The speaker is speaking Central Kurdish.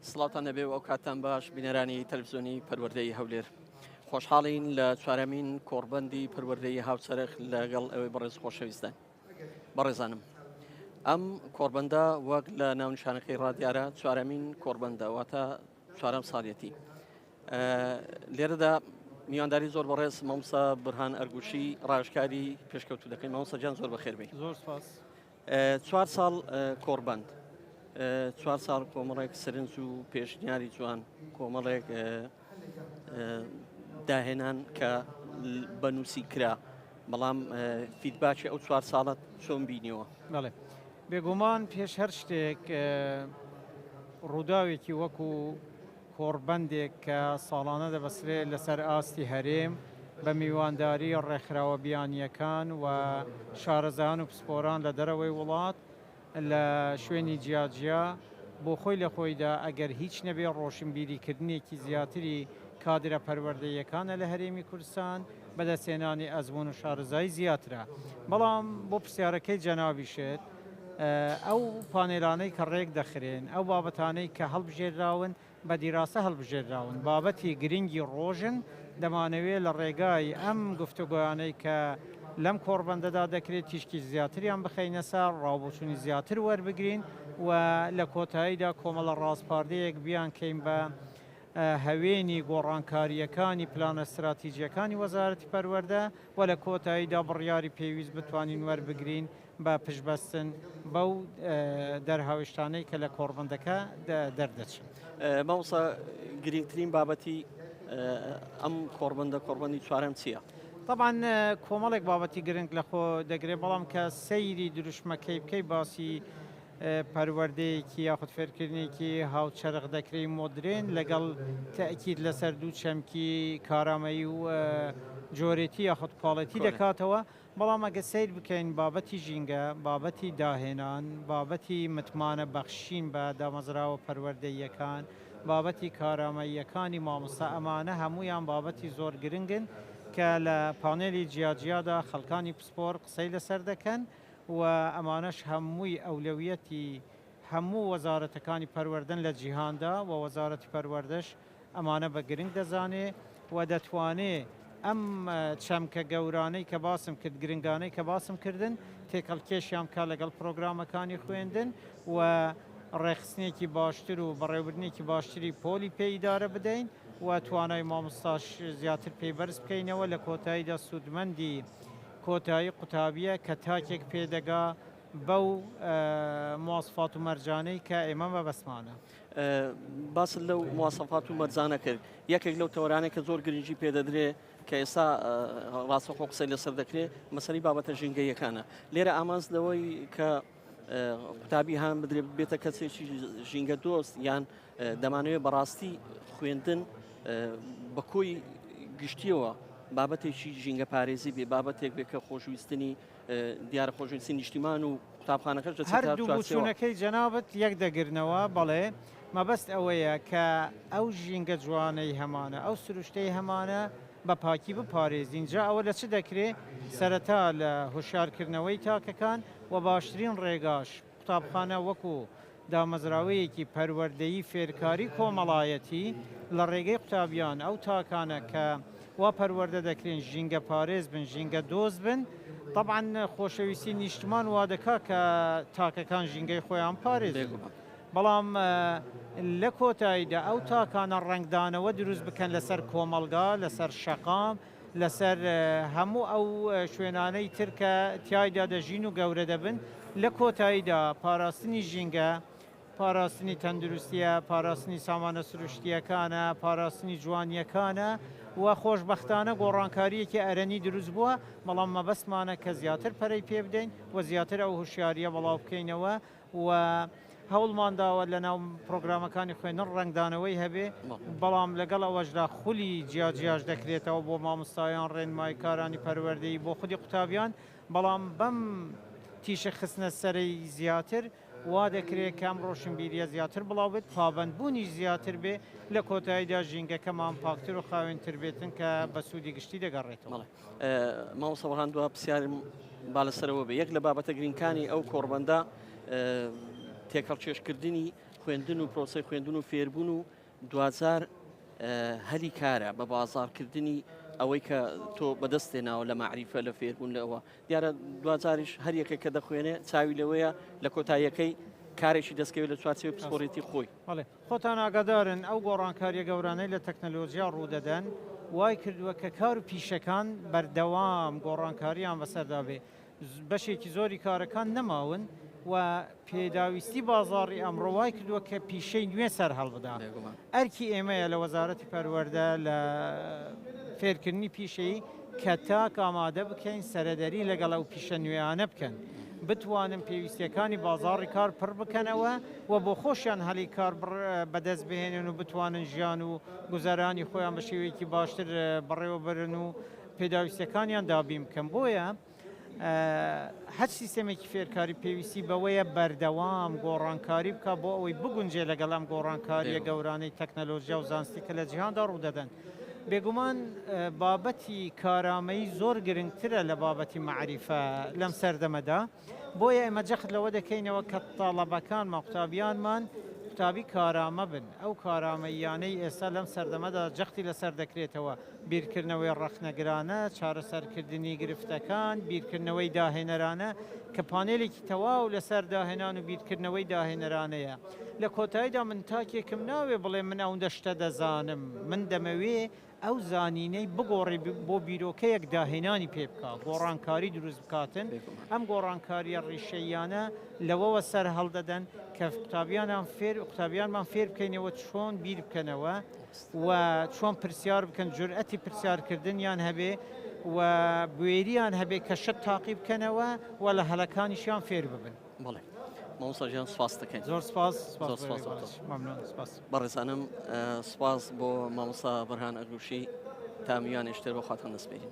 سڵاتان نەبێ و ئەو کاتان باش بینەرانی تەلەڤیزیۆنی پەروەردەی هەولێر خۆشحاڵین لە چوارەمین کۆڕبەندی پەروەردەی هاوچەرخ لەگەڵ ئەوەی بەڕێز خۆشەویستان بەڕێزانم ئەم کۆڕبەندە وەک لە ناونیشانەکەی ڕادیارە چوارەمین کۆڕبەندە واتە چوارەم ساڵیەتی لێرەدا میوانداری زۆر بەڕێز مامۆستا برهان ئەرگوشی ڕاوێژکاری پێشکەوتو دەکەین مامۆستا جان زۆر بەخێر بێ زۆر سپاس. چوار ساڵ کۆڕبەند چوار ساڵ کۆمەڵێک سرنج و پێشنیاری جوان کۆمەڵێک داهێنان کە بەنووسی کرا بەڵام فیدباکی ئەو چوار ساڵت چۆن بینیوە؟ بەڵێ بێگومان پێش هەر شتێک ڕووداوێکی وەکو کۆڕبەندێک کە ساڵانە دەبەسرێت لەسەر ئاستی هەرێم بە میوانداری ڕێکخراوە بیانیەکان و شارەزان و پسپۆران لە دەرەوەی وڵات لە شوێنی جیاجیا بۆ خۆی لە خۆیدا ئەگەر هیچ نەبێ ڕۆشنبیریکردنێکی زیاتری کادرە پەروەردەیەکانە لە هەرێمی کوردستان بەدەستێنانی ئەزمون و شارەزایی زیاترە. بەڵام بۆ پرسیارەکەی جەنابیشت ئەو پانێلانەی کە ڕێک دەخرێن ئەو بابەتانەی کە هەڵبژێراون بە دیراسە هەڵبژێراون بابەتی گرنگی ڕۆژن دەمانەوێت لە ڕێگای ئەم گفتوگویانەی کە لەم کۆڕبەندەدا دەکرێت تیشکی زیاتریان بخەینە سەر ڕاوبوچوونی زیاتر وەربگرین و لە کۆتاییدا کۆمەڵە ڕاستپاردەیەک بیان کەین بە هەوێنی گۆڕانکاریەکانی پلانە استراتیژیەکانی وەزارەتی پەروەردە و لە کۆتاییدا بڕیاری پێویست بتوانین وەربگرین بە پشبەستن بەو دەرهاوێشتانەی کە لە کۆڕبەندەکە دەردەچن. مامۆستا گرنگترین بابەتی ئەم کۆڕبەندی چوارەم چییە؟ طبعاً کۆمەڵێک بابەتی گرنگ لە خۆ دەگرێت بەڵام کە سەیری دروشمەکەی بکەی باسی پەروەردەیەکی یاخود فێرکردنێکی هاوچەرخ دەکرێت مۆدرێن لەگەڵ تەئکید لەسەر دوو چەمکی کارامەیی و جۆرێتی یاخود کواڵەتی دەکاتەوە. بەڵام ئەگە سیر بکەین بابەتی ژینگە بابەتی داهێنان بابەتی متمانە بەخشین بە دامەزراوە پەروەردەیەکان بابەتی کارامەییەکانی مامۆستا ئەمانە هەمویان بابەتی زۆر گرنگن کە لە پانێلی جیاجیادا خەڵکانی پسپۆر قسەی لەسەر دەکەن و ئەمانەش هەمووی ئەولەویەتی هەموو وەزارەتەکانی پەروەردن لە جیهاندا و وەزارەتی پەروەردەش ئەمانە بە گرنگ دەزانێ و دەتوانێت ئەم چەمکە گەورانەی کە باسم کرد گرنگانەی کە باسم کردن تێکەڵکێشیان کا لەگەڵ پرۆگرامەکانی خوێندن و ڕێخستنێکی باشتر و بەڕێوردنێکی باشتری پۆلی پێیدارە بدەین و توانای مامۆستاش زیاتر پێیبەرز بکەینەوە لە کۆتاییدا سوودمەندی کۆتایی قوتابیە کە تاکێک پێدەگا بەو مواسفات و مەرجانەی کە ئێمە بەبەسمانە. باس لەو مواسفات و مەرجانە کرد یەکێک لەو تەوەرانەی کە زۆر گرنگی پێدەدرێ کە ئێستا ڕاستەخۆ قسەی لەسەر دەکرێت مەسەری بابەتە ژینگەیەکانە لێرە ئامانزلەوەی کە قوتابی هەم بدرێت بێتە کەسێکی ژینگە دۆست یان دەمانوێت بەڕاستی خوێندن بە کۆی گشتیەوە بابەتێکی ژینگە پارێزی بێ بابەتێک بێت کە خۆشویستنی دیارە خۆشویستی نیشتیمان و قوتابخانەکەش هەردوو بچوونەکەی جەنابەت یەک دەگرنەوە بەڵێ مەبەست ئەوەیە کە ئەو ژینگە جوانەی هەمانە ئەو سروشتەی هەمانە بە پاکی بپارێزین جا ئەوە لە چ دەکرێت سەرەتا لە هوشیارکردنەوەی تاکەکان و باشترین ڕێگاش قوتابخانە وەکو دامەزراوەیەکی پەروەردەیی فێرکاری کۆمەڵایەتی لە ڕێگەی قوتابیان ئەو تاکانە کە وا پەروەردە دەکرێن ژینگە پارێز بن ژینگە دۆست بن طبعاً خۆشەویستی نیشتمان وا دەکا کە تاکەکان ژینگەی خۆیان پارێز بەڵام لە کۆتاییدا ئەو تاکانە ڕنگدانەوە دروست بکەن لەسەر کۆمەلگا لەسەر شەقام لەسەر هەموو ئەو شوێنانەی ترکە تیایدا دەژین و گەورە دەبن لە کۆتاییدا پاراستنی ژینگە پاراستنی تەندروستیە پاراستنی سامانە سروشتیەکانە پاراستنی جوانیەکانە و خۆشبەختانە گۆڕانکاریەکی ئەرەنی دروست بووە بەڵام مەبەستمانە کە زیاتر پەرەی پێ بدەین و زیاتر ئەو هوشیاریە بەڵاو بکەینەوە و هەوڵمانداوە لە ناو پرۆگرامەکانی خوێندن ڕنگدانەوەی هەبێ بەڵام لەگەڵ ئەوەشدا خولی جیاجیاش دەکرێتەوە بۆ مامۆستایان ڕێنماییکارانی پەروەردەیی بۆ خودی قوتابیان بەڵام بەم تیشە خستنە سەرەی زیاتر وا دەکرێت کام ڕۆشنبیریە زیاتر بڵاو بێت پابەندبوونی زیاتر بێ لە کۆتاییدا ژینگەکەمان پاکتر و خاوێنتر بێتن کە بە سوودی گشتی دەگەڕێتەوە. مامۆستا بەرهان دووە پرسیارم با لەسەرەوە بێ یەک لە بابەتە گرینگەکانی ئەو کۆڕبەندە تێکەڵچێشکردنی خوێندن و پرۆسی خوێندن و فێربوون و دوزار هەلی کارە بە بازارکردنی ئەوەی کە تۆ بەدەستێناوە لە معریفە لە فێربوون لەوە دیارە دوزاریش هەر یەکە کە دەخوێنێ چاوی لەوەیە لە کۆتاییەکەی کارێکی دەستکەوێت لە چوارچێ پسپۆڕێتی خۆی بەڵێ خۆتان ئاگادارن ئەو گۆڕانکاریە گەورانەی لە تەکنەلۆژیا ڕوودەدەن وای کردووە کە کار و پیشەکان بەردەوام گۆڕانکاریان بەسەردا بێ بەشێکی زۆری کارەکان نەماون و پێداویستی بازاڕی ئەمڕۆ وای کردووە کە پیشەی نوێ سەر هەڵبدا ئەرکی ئێمەیە لە وەزارەتی پەروەردە لە فێرکردنی پیشەی کە تاک ئامادە بکەین سەرەدەری لەگەڵ ئەو پیشە نوێیانە بکەن بتوانن پێویستیەکانی بازاڕی کار پڕ بکەنەوە و بۆ خۆشیان هەلی کار بەدەست بهێنن و بتوانن ژیان و گوزارانی خۆیان بە شێوەیەکی باشتر بەڕێوە برن و پێداویستەکانیان دابین بکەن بۆیە هەر سیستەمێکی فێرکاری پێویستی بەوەیە بەردەوام گۆڕانکاری بکە بۆ ئەوەی بگونجێ لەگەڵ ئەم گۆڕانکاریە گەورانەی تەکنەلۆژیا و زانستی کە لە جیهاندا ڕوودەدەن بێگومان بابەتی کارامەی زۆر گرنگترە لە بابەتی معریفە لەم سەردەمەدا بۆیە ئێمە جەخت لەوە دەکەینەوە کە تاڵەبەکانمان قوتابیانمان قوتابی کارامە بن ئەو کارامەیانەی ئێستا لەم سەردەمەدا جەختی لەسەر دەکرێتەوە بیرکردنەوەی ڕەخنەگرانە چارەسەرکردنی گرفتەکان بیرکردنەوەی داهێنەرانە کە پانێلێکی تەواو لەسەر داهێنان و بیرکردنەوەی داهێنەرانەیە لە کۆتاییدا من تاکێکم ناوێ بڵێ من ئەوەندە شتە دەزانم من دەمەوێ ئەو زانینەی بگۆڕی بۆ بیرۆکەیەک داهێنانی پێ بکە گۆڕانکاری دروست بکاتن ئەم گۆڕانکاریە ڕیشەیانە لەوەوە سەر هەڵدەدەن کە قوتابیانمان فێر بکەینەوە چۆن بیر بکەنەوە و چۆن پرسیار بکەن جورئەتی پرسیارکردنیان هەبێ و بوێریان هەبێ کە شت تاقی بکەنەوە و لە هەلەکانیشیان فێر ببن بڵێ مامۆستاژیان سپاس دەکەین زۆر سپاس بەڕێزانم سپاس بۆ مامۆستا بەرهان ئەگروشی تا میوان ئێشتر بە خواتان دەست پێین